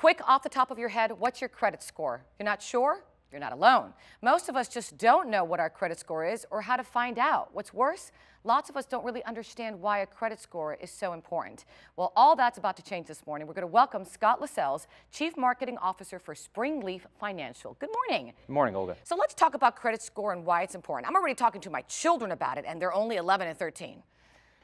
Quick, off the top of your head, what's your credit score? You're not sure? You're not alone. Most of us just don't know what our credit score is or how to find out. What's worse, lots of us don't really understand why a credit score is so important. Well, all that's about to change this morning. We're going to welcome Scott Lascelles, Chief Marketing Officer for Springleaf Financial. Good morning. Good morning, Olga. So let's talk about credit score and why it's important. I'm already talking to my children about it, and they're only 11 and 13.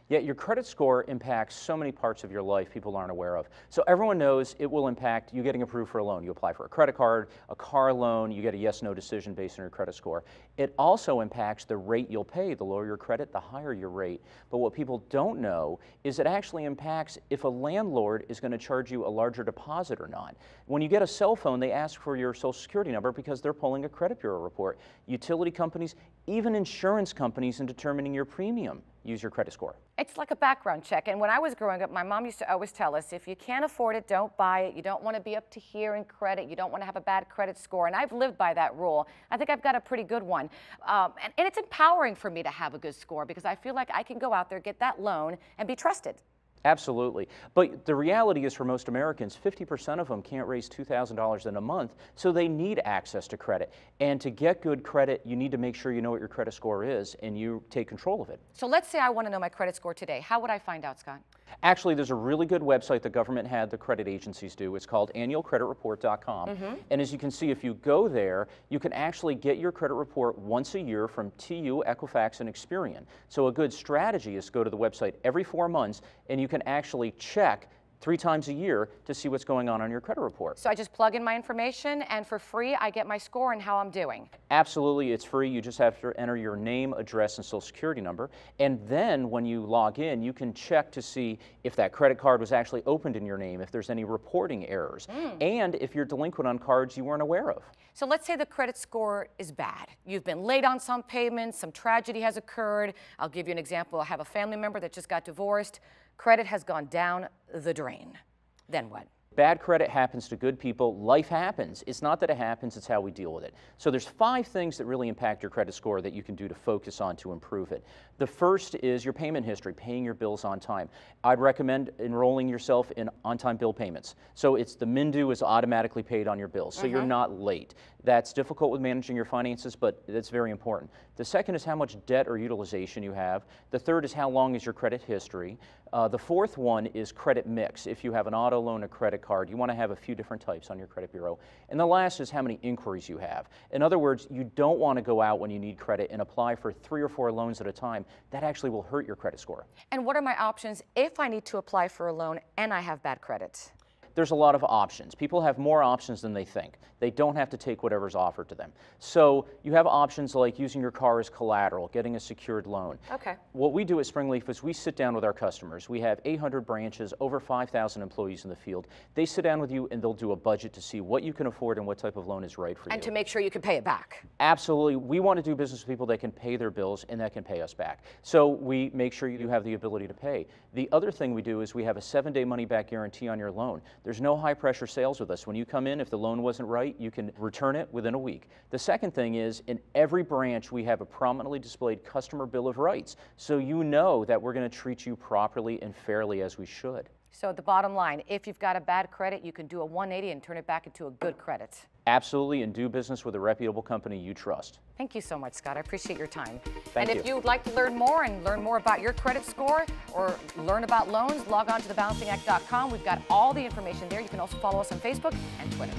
Yeah, your credit score impacts so many parts of your life people aren't aware of. So everyone knows it will impact you getting approved for a loan. You apply for a credit card, a car loan, you get a yes/no decision based on your credit score. It also impacts the rate you'll pay. The lower your credit, the higher your rate. But what people don't know is it actually impacts if a landlord is going to charge you a larger deposit or not. When you get a cell phone, they ask for your social security number because they're pulling a credit bureau report. Utility companies, even insurance companies, in determining your premium, use your credit score. It's like a background check. And when I was growing up, my mom used to always tell us, if you can't afford it, don't buy it. You don't want to be up to here in credit. You don't want to have a bad credit score. And I've lived by that rule. I think I've got a pretty good one. And it's empowering for me to have a good score because I feel like I can go out there, get that loan, and be trusted. Absolutely. But the reality is for most Americans, 50% of them can't raise $2,000 in a month, so they need access to credit. And to get good credit, you need to make sure you know what your credit score is and you take control of it. So let's say I want to know my credit score today. How would I find out, Scott? Actually, there's a really good website the government had the credit agencies do. It's called annualcreditreport.com. And as you can see, if you go there, you can actually get your credit report once a year from TU, Equifax, and Experian. So a good strategy is to go to the website every 4 months, and you can actually check 3 times a year to see what's going on your credit report. So I just plug in my information, and for free, I get my score and how I'm doing. Absolutely, it's free. You just have to enter your name, address, and social security number. And then when you log in, you can check to see if that credit card was actually opened in your name, if there's any reporting errors, and if you're delinquent on cards you weren't aware of. So let's say the credit score is bad. You've been late on some payments, some tragedy has occurred. I'll give you an example. I have a family member that just got divorced. Credit has gone down the drain. Then what? Bad credit happens to good people. Life happens. It's not that it happens, it's how we deal with it. So there's 5 things that really impact your credit score that you can do to focus on to improve it. The first is your payment history, paying your bills on time. I'd recommend enrolling yourself in on-time bill payments. So it's the min due is automatically paid on your bills, so you're not late. That's difficult with managing your finances, but it's very important. The second is how much debt or utilization you have. The third is how long is your credit history. The fourth one is credit mix. If you have an auto loan, a credit card, you want to have a few different types on your credit bureau. And the last is how many inquiries you have. In other words, you don't want to go out when you need credit and apply for 3 or 4 loans at a time. That actually will hurt your credit score. And what are my options if I need to apply for a loan and I have bad credit? There's a lot of options. People have more options than they think. They don't have to take whatever's offered to them. So you have options like using your car as collateral, getting a secured loan. Okay. What we do at Springleaf is we sit down with our customers. We have 800 branches, over 5,000 employees in the field. They sit down with you and they'll do a budget to see what you can afford and what type of loan is right for you. And to make sure you can pay it back. Absolutely. We want to do business with people that can pay their bills and that can pay us back. So we make sure you have the ability to pay. The other thing we do is we have a 7-day money-back guarantee on your loan. There's no high-pressure sales with us. When you come in, if the loan wasn't right, you can return it within a week. The second thing is, in every branch, we have a prominently displayed customer bill of rights, so you know that we're going to treat you properly and fairly as we should. So the bottom line, if you've got a bad credit, you can do a 180 and turn it back into a good credit. Absolutely, and do business with a reputable company you trust. Thank you so much, Scott. I appreciate your time. Thank you. And if you'd like to learn more about your credit score or learn about loans, log on to thebalancingact.com. We've got all the information there. You can also follow us on Facebook and Twitter.